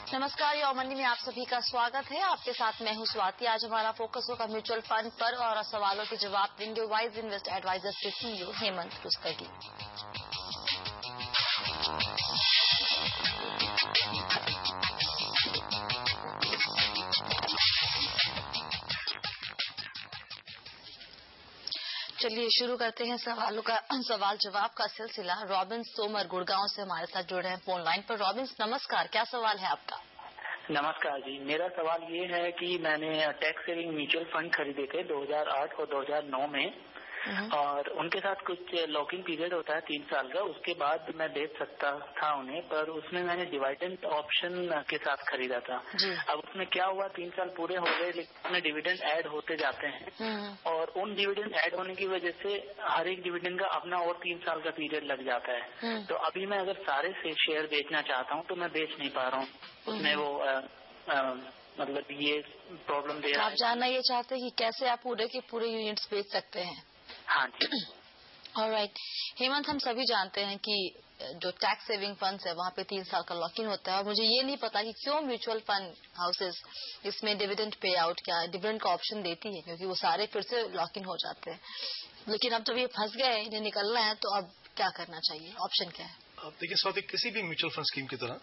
नमस्कार, यौम मंडी में आप सभी का स्वागत है। आपके साथ मैं हूं स्वाति। आज हमारा फोकस होगा म्यूचुअल फंड पर और सवालों के जवाब देंगे वाइज इन्वेस्ट एडवाइजर्स के सीईओ हेमंत पुस्तकी। चलिए शुरू करते हैं सवाल जवाब का सिलसिला। रॉबिन्स तोमर गुड़गांव से हमारे साथ जुड़े हैं फोन लाइन पर। रॉबिन्स नमस्कार, क्या सवाल है आपका? नमस्कार जी, मेरा सवाल ये है कि मैंने टैक्स सेविंग म्यूचुअल फंड खरीदे थे 2008 और 2009 में, और उनके साथ कुछ लॉकिंग पीरियड होता है 3 साल का, उसके बाद मैं बेच सकता था उन्हें, पर उसमें मैंने डिविडेंड ऑप्शन के साथ खरीदा था। अब उसमें क्या हुआ, 3 साल पूरे हो गए लेकिन उसमें डिविडेंड ऐड होते जाते हैं और उन डिविडेंड ऐड होने की वजह से हर एक डिविडेंड का अपना और 3 साल का पीरियड लग जाता है। तो अभी मैं अगर सारे से शेयर बेचना चाहता हूँ तो मैं बेच नहीं पा रहा हूँ, उसमें वो मतलब ये प्रॉब्लम दे रहा है। आप जानना ये चाहते हैं कि कैसे आप पूरे के पूरे यूनिट्स बेच सकते हैं? हाँ जी। ऑलराइट हेमंत, हम सभी जानते हैं कि जो टैक्स सेविंग फंड्स है वहाँ पे 3 साल का लॉक इन होता है, और मुझे ये नहीं पता कि क्यों म्यूचुअल फंड हाउसेस इसमें डिविडेंड पे आउट क्या डिविडेंड का ऑप्शन देती है, क्योंकि वो सारे फिर से लॉक इन हो जाते हैं। लेकिन अब जब ये फंस गए, इन्हें निकलना है, तो अब क्या करना चाहिए? ऑप्शन क्या है? अब देखिए स्वाति, किसी भी म्यूचुअल फंड स्कीम की तरह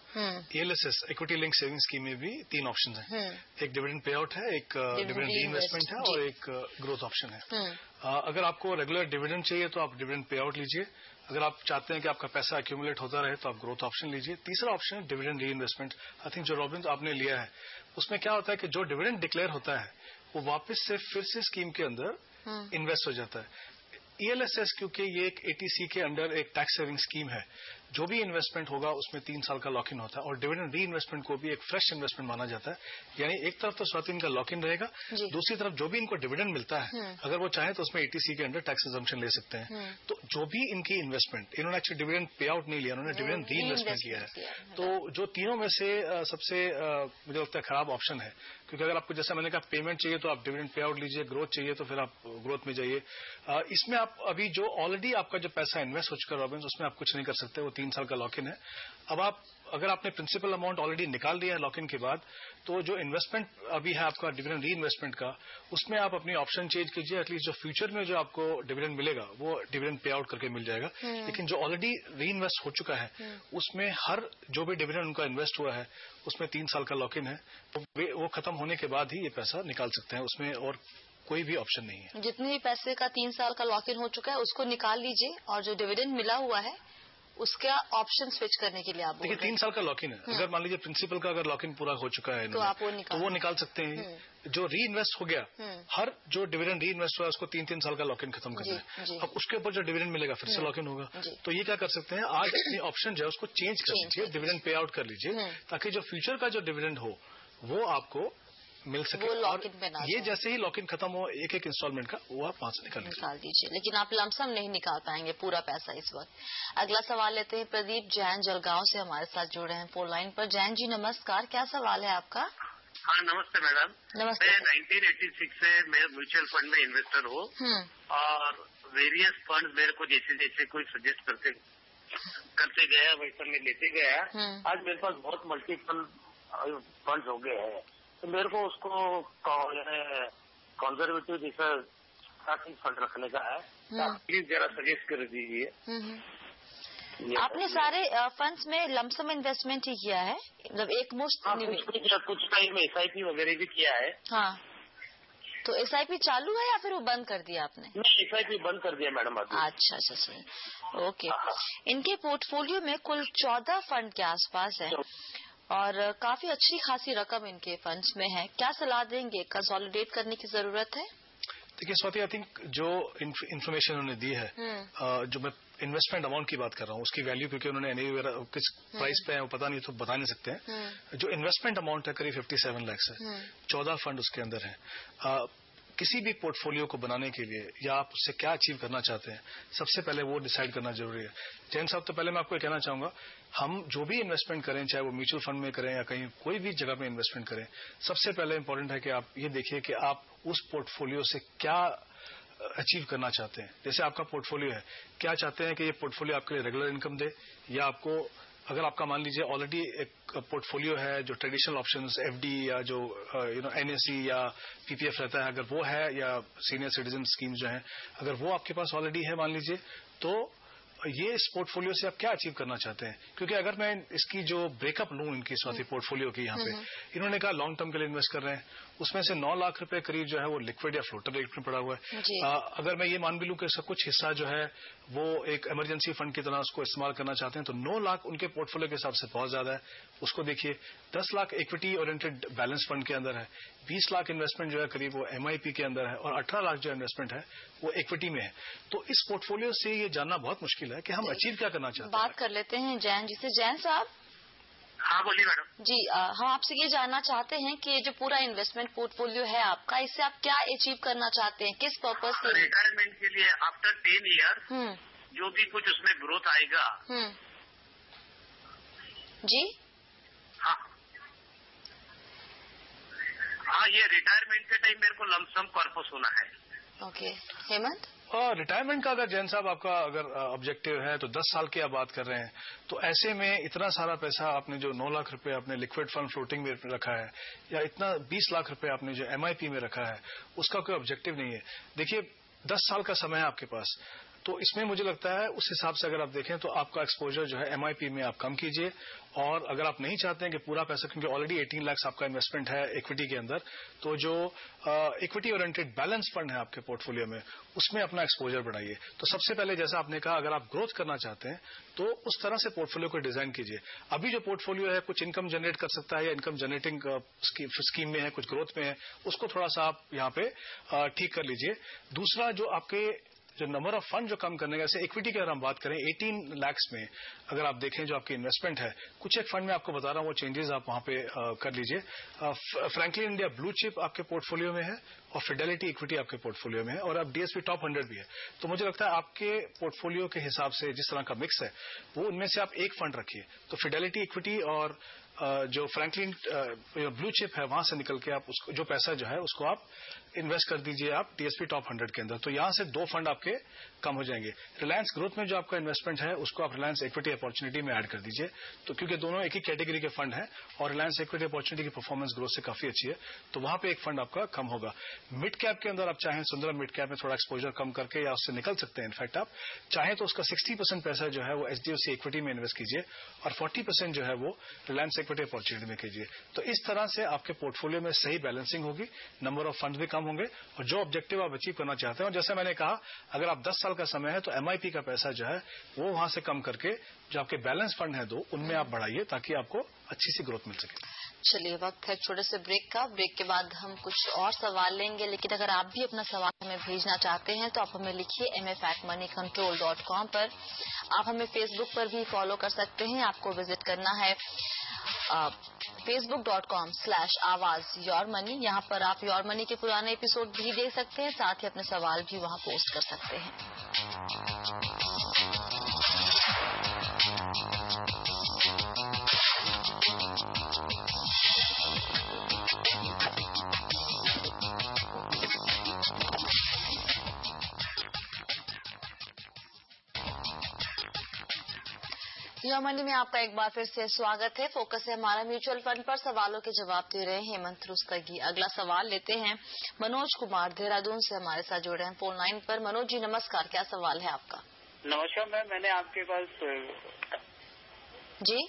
ELSS equity link saving scheme में भी 3 ऑप्शन हैं। एक डिविडेंड पे आउट है, एक डिविडेंड री इन्वेस्टमेंट है और एक ग्रोथ ऑप्शन है। अगर आपको रेगुलर डिविडेंड चाहिए तो आप डिविडेंड पे आउट लीजिए। अगर आप चाहते हैं कि आपका पैसा एक्यूमुलेट होता रहे तो आप ग्रोथ ऑप्शन लीजिए। तीसरा ऑप्शन है डिविडेंड री इन्वेस्टमेंट। आई थिंक जो रॉबिन्स आपने लिया है उसमें क्या होता है कि जो डिविडेंड डिक्लेयर होता है वो वापस से फिर से स्कीम के अंदर इन्वेस्ट हो जाता है। ELSS क्योंकि ये एक ATC के अंडर एक टैक्स सेविंग स्कीम है, जो भी इन्वेस्टमेंट होगा उसमें 3 साल का लॉक इन होता है और डिविडेंड री इन्वेस्टमेंट को भी एक फ्रेश इन्वेस्टमेंट माना जाता है। यानी एक तरफ तो स्वाति इनका लॉक इन रहेगा, दूसरी तरफ जो भी इनको डिविडेंड मिलता है अगर वो चाहे तो उसमें ATC के अंडर टैक्स एग्जम्पशन ले सकते हैं। तो जो भी इनकी इन्वेस्टमेंट, इन्होंने एक्चुअली डिविडेंड पे आउट नहीं लिया, उन्होंने डिविडेंड री इन्वेस्टमेंट लिया है। तो जो तीनों में से सबसे मुझे लगता है खराब ऑप्शन है, क्योंकि अगर आपको जैसा मैंने कहा पेमेंट चाहिए तो आप डिविडेंड पे आउट लीजिए, ग्रोथ चाहिए तो फिर आप ग्रोथ में जाइए। इसमें आप अभी जो ऑलरेडी आपका जो पैसा इन्वेस्ट हो चुका है रॉबिन्स, उसमें आप कुछ नहीं कर सकते, वो 3 साल का लॉक इन है। अब आप अगर आपने प्रिंसिपल अमाउंट ऑलरेडी निकाल लिया है लॉक इन के बाद, तो जो इन्वेस्टमेंट अभी है आपका डिविडेंड री इन्वेस्टमेंट का, उसमें आप अपनी ऑप्शन चेंज कीजिए। एटलीस्ट जो फ्यूचर में जो आपको डिविडेंड मिलेगा वो डिविडेंड पे आउट करके मिल जाएगा। लेकिन जो ऑलरेडी री इन्वेस्ट हो चुका है उसमें हर जो भी डिविडेंड उनका इन्वेस्ट हुआ है उसमें 3 साल का लॉक इन है, तो वो खत्म होने के बाद ही ये पैसा निकाल सकते हैं, उसमें और कोई भी ऑप्शन नहीं है। जितने भी पैसे का 3 साल का लॉक इन हो चुका है उसको निकाल लीजिए, और जो डिविडेंड मिला हुआ है उसका ऑप्शन स्विच करने के लिए आप देखिए 3 साल का लॉक इन है। अगर मान लीजिए प्रिंसिपल का अगर लॉक इन पूरा हो चुका है तो आप वो निकाल सकते हैं। जो री इन्वेस्ट हो गया, हर जो डिविडेंड री इन्वेस्ट हुआ उसको 3-3 साल का लॉक इन खत्म करना है। अब उसके ऊपर जो डिविडेंड मिलेगा फिर से लॉक इन होगा। तो ये क्या कर सकते हैं, आज अपनी ऑप्शन जो है उसको चेंज कर लीजिए, डिविडेंड पे आउट कर लीजिए, ताकि जो फ्यूचर का जो डिविडेंड हो वो आपको मिल सके। और ये जैसे ही लॉक इन खत्म हो एक इंस्टॉलमेंट का, वो आप 5 निकाल दीजिए। लेकिन आप लमसम नहीं निकाल पाएंगे पूरा पैसा इस वक्त। अगला सवाल लेते हैं। प्रदीप जैन जलगांव से हमारे साथ जुड़े हैं फोन लाइन पर। जैन जी नमस्कार, क्या सवाल है आपका? हाँ नमस्ते मैडम। नमस्ते। मैं 1986 से मैं म्यूचुअल फंड में इन्वेस्टर हूँ और वेरियस फंड मेरे को जैसे जैसे कोई सजेस्ट करते गया वैसा मैं लेते गया। आज मेरे पास बहुत मल्टीपल फंड हो गए हैं, तो मेरे को उसको कंजर्वेटिव जैसा स्टार्टिंग फंड रखने का है, प्लीज जरा सजेस्ट कर दीजिए। आपने सारे फंड्स में लमसम इन्वेस्टमेंट ही किया है, मतलब एक मुश्त? कुछ टाइम SIP वगैरह भी किया है। हाँ, तो SIP चालू है या फिर वो बंद कर दिया आपने? नहीं, SIP बंद कर दिया मैडम। अच्छा, ओके। इनके पोर्टफोलियो में कुल 14 फंड के आसपास है और काफी अच्छी खासी रकम इनके फंड्स में है। क्या सलाह देंगे, कंसोलिडेट करने की जरूरत है? देखिए स्वाति, आई थिंक जो इन्फॉर्मेशन उन्होंने दी है, जो मैं इन्वेस्टमेंट अमाउंट की बात कर रहा हूँ उसकी वैल्यू, क्योंकि उन्होंने NAV वगैरह किस प्राइस पे है वो पता नहीं, तो बता नहीं सकते हैं। जो इन्वेस्टमेंट अमाउंट है करीब 57 लाख है, 14 फंड उसके अंदर है। किसी भी पोर्टफोलियो को बनाने के लिए या आप उससे क्या अचीव करना चाहते हैं, सबसे पहले वो डिसाइड करना जरूरी है। जैन साहब, तो पहले मैं आपको कहना चाहूंगा, हम जो भी इन्वेस्टमेंट करें, चाहे वो म्यूचुअल फंड में करें या कहीं कोई भी जगह में इन्वेस्टमेंट करें, सबसे पहले इंपॉर्टेंट है कि आप ये देखिए कि आप उस पोर्टफोलियो से क्या अचीव करना चाहते हैं। जैसे आपका पोर्टफोलियो है, क्या चाहते हैं कि ये पोर्टफोलियो आपके लिए रेगुलर इनकम दे या आपको अगर आपका मान लीजिए ऑलरेडी एक पोर्टफोलियो है जो ट्रेडिशनल ऑप्शंस एफडी या जो एनएससी या पीपीएफ रहता है, अगर वो है, या सीनियर सिटीजन स्कीम जो है, अगर वो आपके पास ऑलरेडी है मान लीजिए, तो ये इस पोर्टफोलियो से आप क्या अचीव करना चाहते हैं? क्योंकि अगर मैं इसकी जो ब्रेकअप लूं इनकी स्वाति पोर्टफोलियो की, यहाँ पे इन्होंने कहा लॉन्ग टर्म के लिए इन्वेस्ट कर रहे हैं, उसमें से 9 लाख रुपए करीब जो है वो लिक्विड या फ्लोटर रेट में पड़ा हुआ है। अगर मैं ये मान भी लूं कि इसका कुछ हिस्सा जो है वो एक इमरजेंसी फंड की तरह उसको इस्तेमाल करना चाहते हैं, तो 9 लाख उनके पोर्टफोलियो के हिसाब से बहुत ज्यादा है। उसको देखिए, 10 lakh equity oriented balance fund के अंदर है, 20 लाख इन्वेस्टमेंट जो है करीब वो एमआईपी के अंदर है, और 18 लाख जो इन्वेस्टमेंट है वो इक्विटी में है। तो इस पोर्टफोलियो से ये जानना बहुत मुश्किल है कि हम अचीव क्या करना चाहते हैं। बात कर लेते हैं जैन जी से। जैन साहब। हाँ बोलिए मैडम। जी, हम आपसे ये जानना चाहते हैं कि ये जो पूरा इन्वेस्टमेंट पोर्टफोलियो है आपका, इससे आप क्या अचीव करना चाहते हैं, किस पर्पज से? रिटायरमेंट के लिए आफ्टर 10 ईयर जो भी कुछ उसमें ग्रोथ आएगा। जी हाँ, ये रिटायरमेंट के टाइम मेरे को लमसम पर्पस होना है। ओके, हेमंत। रिटायरमेंट का अगर जैन साहब आपका अगर ऑब्जेक्टिव है तो 10 साल की आप बात कर रहे हैं, तो ऐसे में इतना सारा पैसा आपने जो 9 लाख रुपए आपने लिक्विड फंड फ्लोटिंग में रखा है, या इतना 20 लाख रुपए आपने जो एमआईपी में रखा है, उसका कोई ऑब्जेक्टिव नहीं है। देखिए, 10 साल का समय है आपके पास, तो इसमें मुझे लगता है उस हिसाब से अगर आप देखें तो आपका एक्सपोजर जो है एमआईपी में आप कम कीजिए, और अगर आप नहीं चाहते हैं कि पूरा पैसा, क्योंकि ऑलरेडी 18 लाख आपका इन्वेस्टमेंट है इक्विटी के अंदर, तो जो इक्विटी ओरिएंटेड बैलेंस फंड है आपके पोर्टफोलियो में, उसमें अपना एक्सपोजर बढ़ाइए। तो सबसे पहले जैसा आपने कहा, अगर आप ग्रोथ करना चाहते हैं तो उस तरह से पोर्टफोलियो को डिजाइन कीजिए। अभी जो पोर्टफोलियो है कुछ इनकम जनरेट कर सकता है, या इनकम जनरेटिंग स्कीम में है, कुछ ग्रोथ में है, उसको थोड़ा सा आप यहाँ पे ठीक कर लीजिए। दूसरा, जो आपके जो नंबर ऑफ फंड जो कम करने का, जैसे इक्विटी की अगर हम बात करें 18 लाख में अगर आप देखें जो आपकी इन्वेस्टमेंट है, कुछ एक फंड में आपको बता रहा हूं वो चेंजेस आप वहां पे कर लीजिए। फ्रैंकलिन इंडिया ब्लू चिप आपके पोर्टफोलियो में है, और फिडेलिटी इक्विटी आपके पोर्टफोलियो में है, और अब डीएसपी टॉप 100 भी है। तो मुझे लगता है आपके पोर्टफोलियो के हिसाब से जिस तरह का मिक्स है, वो उनमें से आप एक फंड रखिए। तो फिडेलिटी इक्विटी और जो फ्रैंकलिन ब्लू चिप है, वहां से निकल के आप उसको जो पैसा जो है उसको आप इन्वेस्ट कर दीजिए आप टीएसपी टॉप 100 के अंदर। तो यहां से 2 फंड आपके कम हो जाएंगे। रिलायंस ग्रोथ में जो आपका इन्वेस्टमेंट है उसको आप रिलायंस इक्विटी अपॉर्चुनिटी में ऐड कर दीजिए, तो क्योंकि दोनों एक ही कैटेगरी के फंड हैं, और रिलायंस इक्विटी अपॉर्चुनिटी की परफॉर्मेंस ग्रोथ से काफी अच्छी है, तो वहां पे एक फंड आपका कम होगा। मिड कैप के अंदर आप चाहें सुंदरम मिड कैप में थोड़ा एक्सपोजर कम करके या उससे निकल सकते हैं। इनफैक्ट आप चाहें तो उसका 60% पैसा जो है वो एचडीएफसी इक्विटी में इन्वेस्ट कीजिए, और 40% जो है वो रिलायंस इक्विटी अपॉर्चुनिटी में कीजिए। तो इस तरह से आपके पोर्टफोलियो में सही बैलेंसिंग होगी, नंबर ऑफ फंड भी कम होंगे, और जो ऑब्जेक्टिव आप अचीव करना चाहते हैं। और जैसे मैंने कहा, अगर आप 10 साल का समय है तो एमआईपी का पैसा जो है वो वहां से कम करके जो आपके बैलेंस फंड है 2 उनमें आप बढ़ाइए, ताकि आपको अच्छी सी ग्रोथ मिल सके। चलिए, वक्त है छोटे से ब्रेक का। ब्रेक के बाद हम कुछ और सवाल लेंगे, लेकिन अगर आप भी अपना सवाल हमें भेजना चाहते हैं तो आप हमें लिखिए mfactmoneycontrol.com पर। आप हमें फेसबुक पर भी फॉलो कर सकते हैं। आपको विजिट करना है facebook.com/आवाज-योर-मनी। यहाँ पर आप योर मनी के पुराने एपिसोड भी देख सकते हैं, साथ ही अपने सवाल भी वहाँ पोस्ट कर सकते हैं। योर मनी में आपका एक बार फिर से स्वागत है। फोकस है हमारा म्यूचुअल फंड पर। सवालों के जवाब दे रहे हैं हेमंत रुस्तगी। अगला सवाल लेते हैं मनोज कुमार देहरादून से हमारे साथ जुड़े हैं फोन लाइन पर। मनोज जी नमस्कार, क्या सवाल है आपका? नमस्कार मैम, मैंने आपके पास जी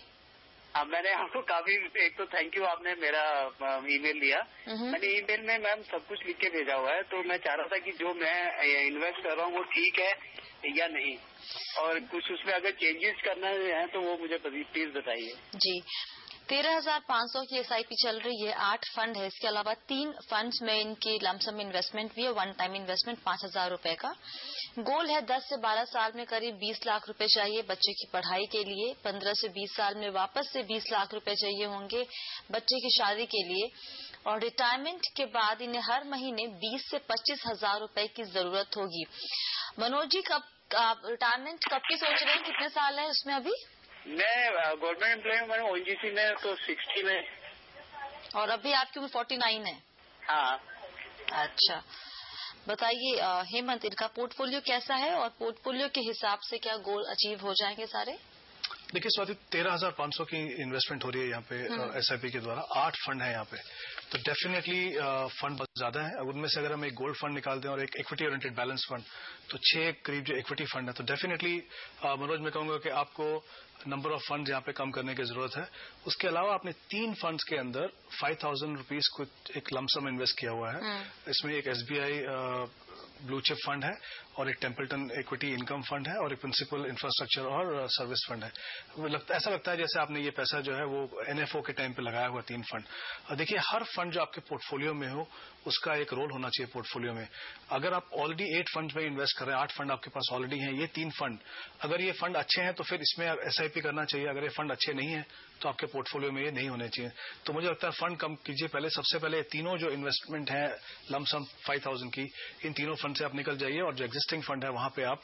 मैंने आपको काफी, एक तो थैंक यू, आपने मेरा ईमेल दिया। मैंने ईमेल में मैम सब कुछ लिख के भेजा हुआ है, तो मैं चाह रहा था कि जो मैं इन्वेस्ट कर रहा हूँ वो ठीक है या नहीं, और कुछ उसमें अगर चेंजेस करना है तो वो मुझे प्लीज बताइए। जी, 13,500 की एसआईपी चल रही है, 8 फंड है, इसके अलावा 3 फंड्स में इनकी लमसम इन्वेस्टमेंट भी है, 1 टाइम इन्वेस्टमेंट 5,000 रुपए का। गोल है 10 से 12 साल में करीब 20 लाख रुपए चाहिए बच्चे की पढ़ाई के लिए। 15 से 20 साल में वापस से 20 लाख रुपए चाहिए होंगे बच्चे की शादी के लिए, और रिटायरमेंट के बाद इन्हें हर महीने 20 से 25,000 रुपए की जरूरत होगी। मनोज जी, कब रिटायरमेंट कब की सोच रहे हैं, कितने साल है उसमें अभी? मैं गवर्नमेंट एम्प्लॉय हूँ, मैंने ओएनजीसी में तो 60 में, और अभी आपकी उम्र 49 है। हाँ। अच्छा, बताइए हेमंत, इनका पोर्टफोलियो कैसा है, और पोर्टफोलियो के हिसाब से क्या गोल अचीव हो जाएंगे सारे? देखिए स्वाति, 13,500 की इन्वेस्टमेंट हो रही है यहाँ पे SIP के द्वारा। 8 फंड है यहाँ पे, तो डेफिनेटली फंड बहुत ज्यादा है। उनमें से अगर हम एक गोल्ड फंड निकाल दें और एक इक्विटी ओरिएंटेड बैलेंस फंड, तो 6 करीब जो इक्विटी फंड है, तो डेफिनेटली मनोज मैं कहूंगा कि आपको नंबर ऑफ फंड यहाँ पे कम करने की जरूरत है। उसके अलावा आपने 3 फंड्स के अंदर 5,000 रुपीज को एक लमसम इन्वेस्ट किया हुआ है। इसमें एक SBI ब्लू चिप फंड है और एक टेम्पल्टन इक्विटी इनकम फंड है और एक प्रिंसिपल इंफ्रास्ट्रक्चर और सर्विस फंड है। ऐसा लगता है जैसे आपने ये पैसा जो है वो NFO के टाइम पे लगाया हुआ 3 फंड। और देखिए, हर फंड जो आपके पोर्टफोलियो में हो उसका एक रोल होना चाहिए पोर्टफोलियो में। अगर आप ऑलरेडी 8 फंड में इन्वेस्ट कर रहे हैं, 8 फंड आपके पास ऑलरेडी हैं, ये 3 फंड, अगर ये फंड अच्छे हैं तो फिर इसमें SIP करना चाहिए। अगर ये फंड अच्छे नहीं है तो आपके पोर्टफोलियो में ये नहीं होने चाहिए। तो मुझे लगता है फंड कम कीजिए पहले। सबसे पहले तीनों जो इन्वेस्टमेंट है लमसम 5,000 की, इन तीनों फंड से आप निकल जाइए और जो एग्जिस्टिंग फंड है वहां पे आप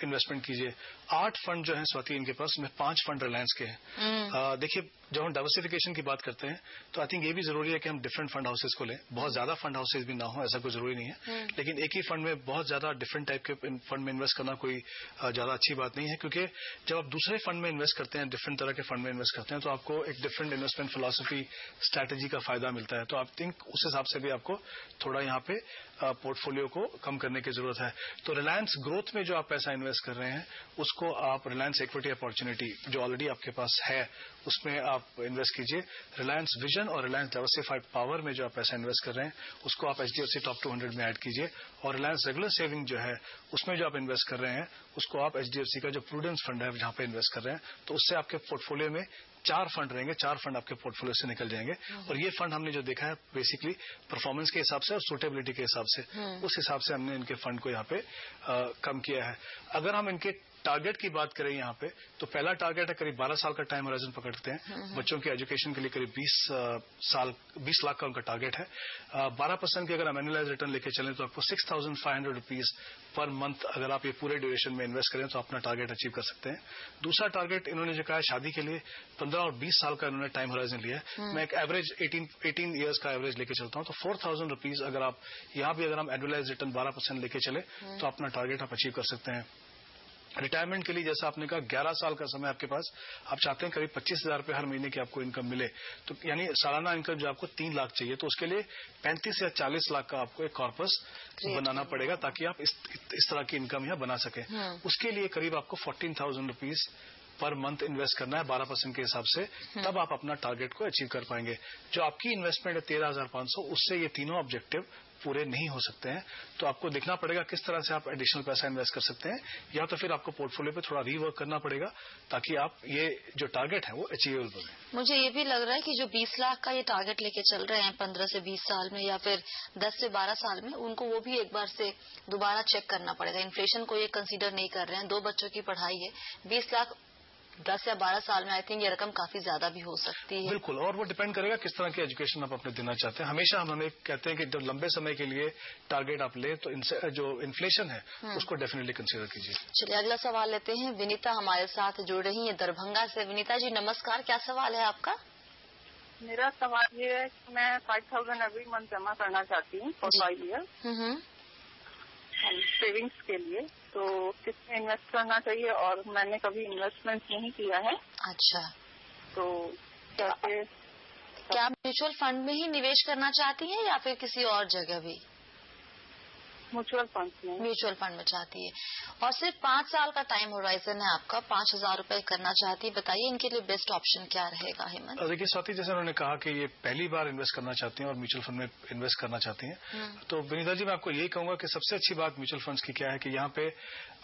इन्वेस्टमेंट कीजिए। 8 फंड जो है स्वाति इनके पास, में 5 फंड रिलायंस के हैं। देखिए, जब हम डाइवर्सिफिकेशन की बात करते हैं तो आई थिंक ये भी जरूरी है कि हम डिफरेंट फंड हाउसेस को लें। बहुत ज्यादा फंड हाउसेस भी ना हो, ऐसा कोई जरूरी नहीं है, लेकिन एक ही फंड में बहुत ज्यादा डिफरेंट टाइप के फंड में इन्वेस्ट करना कोई ज्यादा अच्छी बात नहीं है। क्योंकि जब आप दूसरे फंड में इन्वेस्ट करते हैं, डिफरेंट तरह के फंड में इन्वेस्ट करते हैं, तो आपको एक डिफरेंट इन्वेस्टमेंट फिलॉसफी, स्ट्रैटेजी का फायदा मिलता है। तो आप थिंक उस हिसाब से भी आपको थोड़ा यहाँ पे पोर्टफोलियो को कम करने की जरूरत है। तो रिलायंस ग्रोथ में जो आप पैसा इन्वेस्ट कर रहे हैं उसको आप रिलायंस इक्विटी अपॉर्चुनिटी जो ऑलरेडी आपके पास है उसमें आप इन्वेस्ट कीजिए। रिलायंस विजन और रिलायंस डाइवर्सिफाइड पावर में जो आप पैसा इन्वेस्ट कर रहे हैं उसको आप HDFC टॉप 200 में ऐड कीजिए। और रिलायंस रेगुलर सेविंग जो है उसमें जो आप इन्वेस्ट कर रहे हैं उसको आप HDFC का जो प्रूडेंस फंड है जहां पे इन्वेस्ट कर रहे हैं, तो उससे आपके पोर्टफोलियो में 4 फंड रहेंगे। 4 फंड आपके पोर्टफोलियो से निकल जाएंगे। और ये फंड हमने जो देखा है बेसिकली परफॉर्मेंस के हिसाब से और सूटेबिलिटी के हिसाब से, उस हिसाब से हमने इनके फंड को यहाँ पे कम किया है। अगर हम इनके टारगेट की बात करें यहाँ पे, तो पहला टारगेट है करीब 12 साल का टाइम होराइजन पकड़ते हैं। बच्चों के एजुकेशन के लिए करीब 20 लाख का उनका टारगेट है। 12% की अगर हम एनुअलाइज रिटर्न लेके चलें तो आपको 6,500 रुपीज पर मंथ अगर आप ये पूरे ड्यूरेशन में इन्वेस्ट करें तो अपना टारगेट अचीव कर सकते हैं। दूसरा टारगेट इन्होंने जो कहा है शादी के लिए 15 और 20 साल का इन्होंने टाइम होराइजन लिया है। मैं एक एवरेज 18 ईयर्स का एवरेज लेके चलता हूं, तो 4,000 रुपीज अगर आप यहाँ भी अगर हम एनुअलाइज रिटर्न 12% लेके चले तो अपना टारगेट आप अचीव कर सकते हैं। रिटायरमेंट के लिए जैसा आपने कहा 11 साल का समय आपके पास, आप चाहते हैं करीब 25,000 रुपए हर महीने की आपको इनकम मिले, तो यानी सालाना इनकम जो आपको 3 लाख चाहिए, तो उसके लिए 35 या 40 लाख का आपको एक कॉर्पस बनाना पड़ेगा ताकि आप इस तरह की इनकम यहाँ बना सके। उसके लिए करीब आपको 14,000 रुपीज पर मंथ इन्वेस्ट करना है 12% के हिसाब से, तब आप अपना टारगेट को अचीव कर पाएंगे। जो आपकी इन्वेस्टमेंट है 13,500, उससे ये तीनों ऑब्जेक्टिव पूरे नहीं हो सकते हैं। तो आपको देखना पड़ेगा किस तरह से आप एडिशनल पैसा इन्वेस्ट कर सकते हैं, या तो फिर आपको पोर्टफोलियो पे थोड़ा रीवर्क करना पड़ेगा ताकि आप ये जो टारगेट है वो अचीवेबल बने। मुझे ये भी लग रहा है कि जो 20 लाख का ये टारगेट लेके चल रहे हैं 15 से 20 साल में या फिर 10 से 12 साल में, उनको वो भी एक बार से दोबारा चेक करना पड़ेगा। इन्फ्लेशन को ये कंसीडर नहीं कर रहे हैं। 2 बच्चों की पढ़ाई है, 20 लाख 10 या 12 साल में आई थिंक ये रकम काफी ज्यादा भी हो सकती है। बिल्कुल, और वो डिपेंड करेगा किस तरह की एजुकेशन आप अपने देना चाहते हैं। हमेशा हम हमें कहते हैं कि जब लंबे समय के लिए टारगेट आप ले तो इनसे जो इन्फ्लेशन है उसको डेफिनेटली कंसीडर कीजिए। चलिए अगला सवाल लेते हैं। विनीता हमारे साथ जुड़ रही है दरभंगा से। विनीता जी नमस्कार, क्या सवाल है आपका? मेरा सवाल ये है कि मैं 5,000 एवरी मंथ जमा करना चाहती हूँ फॉर 5 ईयर सेविंग्स के लिए, तो किसमें इन्वेस्ट करना चाहिए? और मैंने कभी इन्वेस्टमेंट नहीं किया है। अच्छा, तो कैसे? क्या आप म्यूचुअल फंड में ही निवेश करना चाहती हैं या फिर किसी और जगह भी? म्यूचुअल फंड में। म्यूचुअल फंड में चाहती है, और सिर्फ 5 साल का टाइम होराइजन है आपका, 5,000 रुपए करना चाहती है। बताइए इनके लिए बेस्ट ऑप्शन क्या रहेगा हेमंत? देखिए स्वाति, जैसे उन्होंने कहा कि ये पहली बार इन्वेस्ट करना चाहती हैं और म्यूचुअल फंड में इन्वेस्ट करना चाहती हैं, तो विनीता जी मैं आपको यही कहूंगा कि सबसे अच्छी बात म्यूचुअल फंड्स की क्या है कि यहाँ पे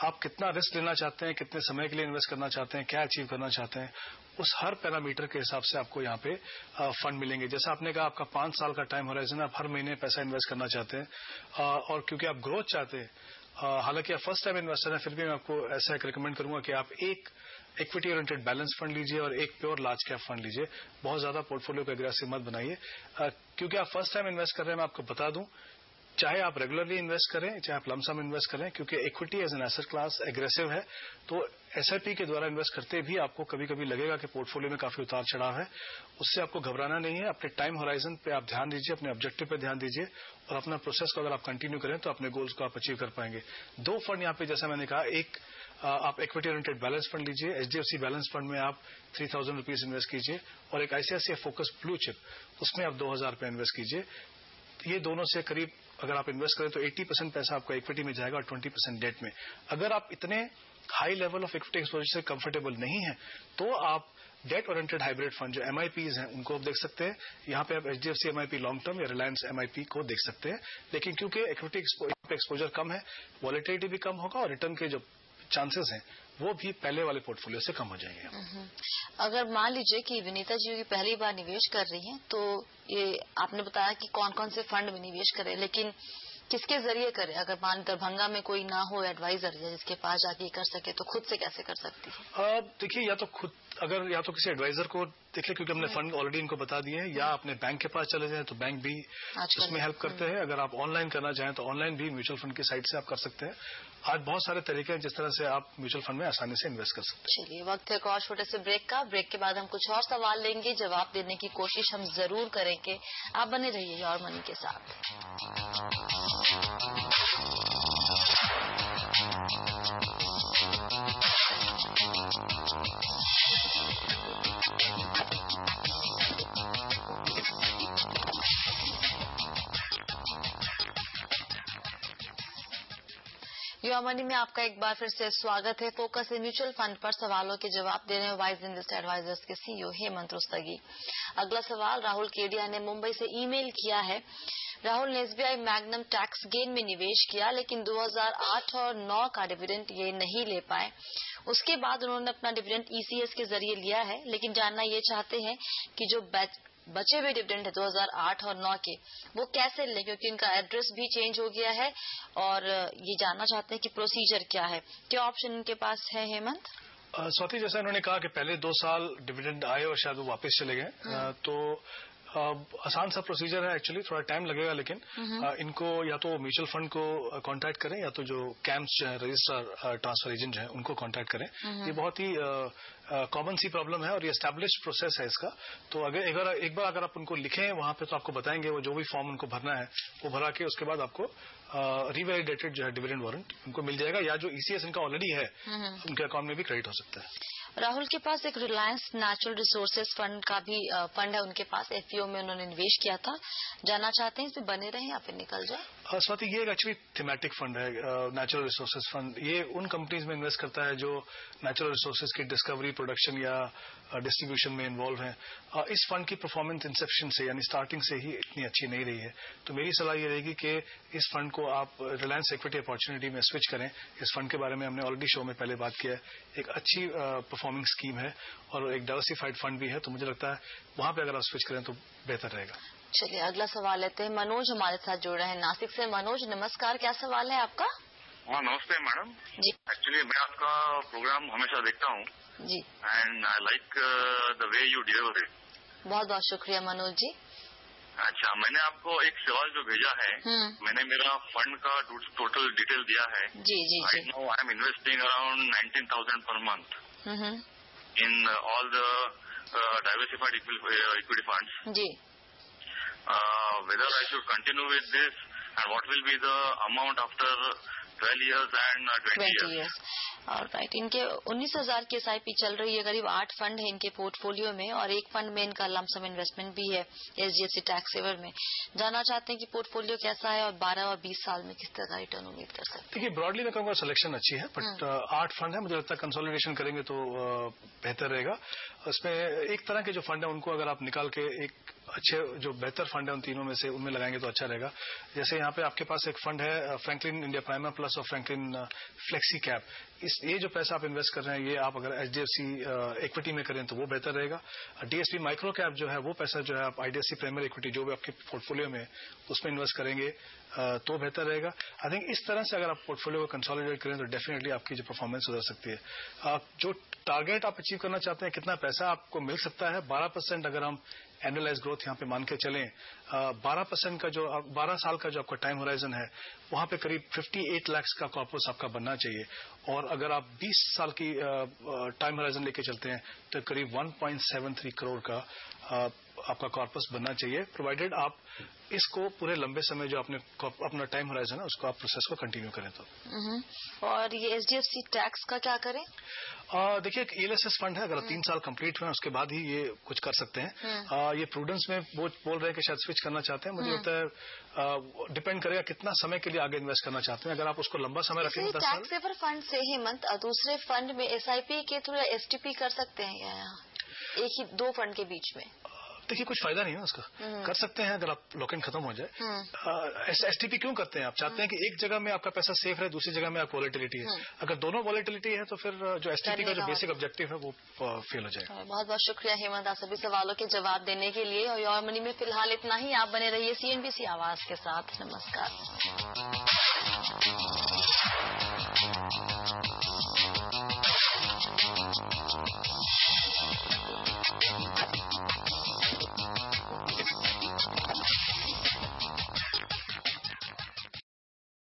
आप कितना रिस्क लेना चाहते हैं, कितने समय के लिए इन्वेस्ट करना चाहते हैं, क्या अचीव करना चाहते हैं, उस हर पैरामीटर के हिसाब से आपको यहाँ पे फंड मिलेंगे। जैसा आपने कहा आपका 5 साल का टाइम होराइजन, आप हर महीने पैसा इन्वेस्ट करना चाहते हैं और क्योंकि आप ग्रोथ चाहते हैं, हालांकि आप फर्स्ट टाइम इन्वेस्टर हैं, फिर भी मैं आपको ऐसा एक रिकमेंड करूंगा कि आप एक इक्विटी ओरिएंटेड बैलेंस फंड लीजिए और एक प्योर लार्ज कैप फंड लीजिए। बहुत ज्यादा पोर्टफोलियो को एग्रेसिव मत बनाइए, क्योंकि आप फर्स्ट टाइम इन्वेस्ट कर रहे हैं। मैं आपको बता दूं, चाहे आप रेगुलरली इन्वेस्ट करें चाहे आप लमसम इन्वेस्ट करें, क्योंकि equity as an asset class aggressive है, तो एसआईपी के द्वारा इन्वेस्ट करते भी आपको कभी कभी लगेगा कि पोर्टफोलियो में काफी उतार चढ़ाव है। उससे आपको घबराना नहीं है। अपने टाइम होराइजन पे आप ध्यान दीजिए, अपने ऑब्जेक्टिव पे ध्यान दीजिए और अपना प्रोसेस को अगर आप कंटिन्यू करें तो अपने गोल्स को आप अचीव कर पाएंगे। 2 फंड यहाँ पे जैसा मैंने कहा, एक आप इक्विटी ओरिएंटेड बैलेंस फंड लीजिए, HDFC बैलेंस फंड में आप 3000 रुपीज इन्वेस्ट कीजिए और एक ICICI फोकस ब्लू चिप उसमें आप 2000 रुपये इन्वेस्ट कीजिए। ये दोनों से करीब अगर आप इन्वेस्ट करें तो 80% पैसा आपका इक्विटी में जाएगा और 20% डेट में। अगर आप इतने high level of equity exposure से कंफर्टेबल नहीं है तो आप डेट ओरिएंटेड हाइब्रिड फंड जो MIPs हैं उनको आप देख सकते हैं। यहाँ पे आप HDFC MIP लॉन्ग टर्म या रिलायंस MIP को देख सकते हैं। लेकिन क्योंकि इक्विटी एक्सपोजर कम है, वॉलेटिलिटी भी कम होगा और रिटर्न के जो चांसेस हैं वो भी पहले वाले पोर्टफोलियो से कम हो जाएंगे। अगर मान लीजिए कि विनीता जी पहली बार निवेश कर रही हैं तो ये आपने बताया कि कौन कौन से फंड में निवेश करें, लेकिन किसके जरिए करें? अगर मान दरभंगा में कोई ना हो एडवाइजर जिसके पास जाके कर सके तो खुद से कैसे कर सकती है? देखिए, या तो खुद अगर या तो किसी एडवाइजर को देख ले, क्योंकि हमने फंड ऑलरेडी इनको बता दिए हैं, या अपने बैंक के पास चले जाएं तो बैंक भी उसमें हेल्प करते हैं। अगर आप ऑनलाइन करना चाहें तो ऑनलाइन भी म्यूचुअल फंड की साइट से आप कर सकते हैं। आज बहुत सारे तरीके हैं जिस तरह से आप म्यूचुअल फंड में आसानी से इन्वेस्ट कर सकते हैं। चलिए, वक्त है एक और छोटे से ब्रेक का। ब्रेक के बाद हम कुछ और सवाल लेंगे, जवाब देने की कोशिश हम जरूर करेंगे। आप बने रहिए योर मनी के साथ। योर मनी में आपका एक बार फिर से स्वागत है। फोकस है म्यूचुअल फंड पर सवालों के जवाब दे रहे हैं वाइज इन्वेस्ट एडवाइजर्स के CEO हेमंत रुस्तगी। अगला सवाल राहुल केडिया ने मुंबई से ईमेल किया है। राहुल ने SBI मैग्नम टैक्स गेन में निवेश किया, लेकिन 2008 और 9 का डिविडेंड ये नहीं ले पाए। उसके बाद उन्होंने अपना डिविडेंड ECS के जरिए लिया है, लेकिन जानना ये चाहते हैं कि जो बचे हुए डिविडेंड है 2008 और 9 के, वो कैसे लें, क्योंकि उनका एड्रेस भी चेंज हो गया है और ये जानना चाहते हैं कि प्रोसीजर क्या है, क्या ऑप्शन इनके पास है? हेमंत, स्वाति, जैसा इन्होंने कहा कि पहले 2 साल डिविडेंड आए और शायद वो वापस चले गए, तो आसान सा प्रोसीजर है। एक्चुअली थोड़ा टाइम लगेगा, लेकिन इनको या तो म्यूचुअल फंड को कांटेक्ट करें या तो जो कैम्प्स जो है रजिस्ट्रार ट्रांसफर एजेंट है उनको कांटेक्ट करें। ये बहुत ही कॉमन सी प्रॉब्लम है और ये एस्टैब्लिश्ड प्रोसेस है इसका। तो अगर एक बार अगर आप उनको लिखें वहां पे तो आपको बताएंगे वो जो भी फॉर्म उनको भरना है वो भरा के उसके बाद आपको रिवैलिडेटेड जो है डिविडेंड वारंट उनको मिल जाएगा, या जो ECS इनका ऑलरेडी है उनके अकाउंट में भी क्रेडिट हो सकता है। राहुल के पास एक रिलायंस नेचुरल रिसोर्सेज फंड का भी फंड है उनके पास, FPO में उन्होंने निवेश किया था। जानना चाहते हैं इसमें बने रहें या फिर निकल जाए? स्वाति, ये एक एक्चुअली थीमेटिक फंड है, नेचुरल रिसोर्सेज फंड। ये उन कंपनीज में इन्वेस्ट करता है जो नेचुरल रिसोर्सेज की डिस्कवरी, प्रोडक्शन या डिस्ट्रीब्यूशन में इन्वॉल्व है। इस फंड की परफॉर्मेंस इंसेप्शन से यानी स्टार्टिंग से ही इतनी अच्छी नहीं रही है, तो मेरी सलाह ये रहेगी कि इस फंड को आप रिलायंस इक्विटी अपॉर्चुनिटी में स्विच करें। इस फंड के बारे में हमने ऑलरेडी शो में पहले बात किया है। एक अच्छी परफॉर्मिंग स्कीम है और एक डाइवर्सिफाइड फंड भी है, तो मुझे लगता है वहां पे अगर आप स्विच करें तो बेहतर रहेगा। चलिए, अगला सवाल लेते हैं। मनोज हमारे साथ जुड़ रहे हैं नासिक से। मनोज, नमस्कार, क्या सवाल है आपका? हाँ, नमस्ते मैडम जी। एक्चुअली मैं आपका प्रोग्राम हमेशा देखता हूँ जी, and I like the way you deliver it. बहुत बहुत शुक्रिया मनोज जी। अच्छा, मैंने आपको एक सवाल जो भेजा है, मैंने मेरा फंड का टोटल डिटेल दिया है। जी जी जी। Right now I am investing around 19,000 per month in all the diversified equity funds. जी। Whether I should continue with this and what will be the amount after 12 years and 20 years? Right, इनके 19,000 की SIP चल रही है। करीब 8 fund है इनके portfolio में और एक फंड में इनका लमसम इन्वेस्टमेंट भी है SGFC टैक्स सेवर में। जानना चाहते हैं कि पोर्टफोलियो कैसा है और 12 और 20 साल में किस तरह का रिटर्न उम्मीद कर सकते हैं? देखिए, ब्रॉडली मैं कहूँगा सिलेक्शन अच्छी है, बट 8 फंड है, मुझे लगता है कंसोलिडेशन करेंगे तो बेहतर रहेगा। उसमें एक तरह के जो फंड है उनको अगर आप निकाल के एक अच्छे जो बेहतर फंड है उन तीनों में से उनमें लगाएंगे तो अच्छा रहेगा। जैसे यहाँ पे आपके पास एक फंड है फ्रैंकलिन इंडिया प्राइमा प्लस और फ्रैंकलिन फ्लेक्सी कैप। ये जो पैसा आप इन्वेस्ट कर रहे हैं ये आप अगर HDFC इक्विटी में करें तो वो बेहतर रहेगा। DSP माइक्रो कैप जो है वो पैसा जो है आप IDFC प्राइमरी इक्विटी जो भी आपके पोर्टफोलियो में उसमें इन्वेस्ट करेंगे तो बेहतर रहेगा। आई थिंक इस तरह से अगर आप पोर्टफोलियो को कंसोलिडेट करें तो डेफिनेटली आपकी जो परफॉर्मेंस सुधर सकती है। जो टारगेट आप अचीव करना चाहते हैं, कितना पैसा आपको मिल सकता है, 12% अगर हम एनुअलाइज ग्रोथ यहाँ पे मान के चलें, 12% का जो 12 साल का जो आपका टाइम होराइजन है वहां पे करीब 58 लाख का कॉर्पस आपका बनना चाहिए। और अगर आप 20 साल की टाइम होराइजन लेके चलते हैं तो करीब 1.73 करोड़ का आपका कॉर्पस बनना चाहिए, प्रोवाइडेड आप इसको पूरे लंबे समय जो आपने अपना टाइम होराइजन है उसको आप प्रोसेस को कंटिन्यू करें तो। और ये एचडीएफसी टैक्स का क्या करें? देखिए, एक ELSS फंड है, अगर 3 साल कंप्लीट हुए उसके बाद ही ये कुछ कर सकते हैं। ये प्रूडेंस में वो बोल रहे हैं कि शायद स्विच करना चाहते हैं, मुझे लगता है डिपेंड करेगा कितना समय के लिए आगे इन्वेस्ट करना चाहते हैं। अगर आप उसको लंबा समय रखेंगे 10 साल। टैक्स सेवर फंड से हेमंत दूसरे फंड में SIP के थ्रू या STP कर सकते हैं क्या यहाँ एक ही 2 फंड के बीच में? देखिए, कुछ फायदा नहीं है उसका। कर सकते हैं अगर आप लॉक इन खत्म हो जाए। STP क्यों करते हैं? आप चाहते हैं कि एक जगह में आपका पैसा सेफ रहे, दूसरी जगह में आप वॉलेटिलिटी है। अगर दोनों वॉलेटिलिटी है तो फिर जो STP का जो बेसिक ऑब्जेक्टिव है वो फेल हो जाएगा। बहुत बहुत शुक्रिया हेमंत, आप सभी सवालों के जवाब देने के लिए। और योर मनी में फिलहाल इतना ही। आप बने रहिए CNBC आवाज के साथ। नमस्कार।